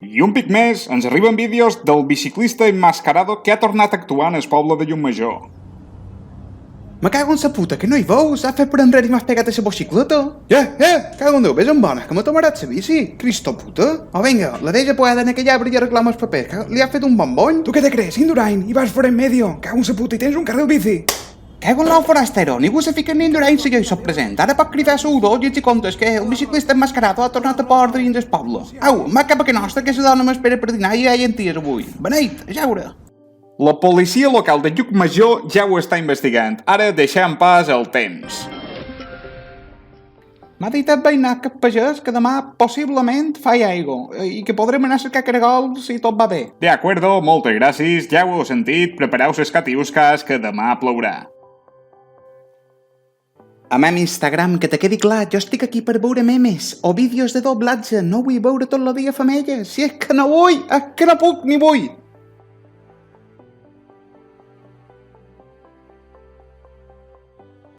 I un pic més, ens arriben vídeos del biciclista emmascarado que ha tornat a actuar en el poble de Llucmajor. Me cago en sa puta, que no hi veus? Has fet per enrere i m'has pegat a sa bicicleta? Cago en Déu, vés en bona, que m'ha tomarat sa bici, Cristo puta. O vinga, la deixa poeda en aquell arbre i arreglam els papers, que li has fet un bombony. ¿Tú qué te crees, Indurain? Y vas por en medio. Cago en sa puta y tens un carril bici. Cago en l'ou forastero, ningú se fica en Indurain si jo hi soc present. Ara pot cridar a U2 i ets i comptes que el biciclista emmascarado ha tornat a port dins del poble. Au, va cap a que nostra, que sa dona m'espera per dinar i ja hi enties avui. Beneit, a jaure. La policia local de Llucmajor ja ho està investigant. Ara deixem pas el temps. M'ha dit el veïnat que pagès que demà possiblement fa aigua i que podrem anar a cercar caragols si tot va bé. De acuerdo, moltes gràcies, ja ho heu sentit, prepareu les catiusques que demà plourà. A mem Instagram, que te quedi clar, jo estic aquí per veure memes o vídeos de doblatge, no vull veure tot el dia femelles, si és que no vull, és que no puc ni vull.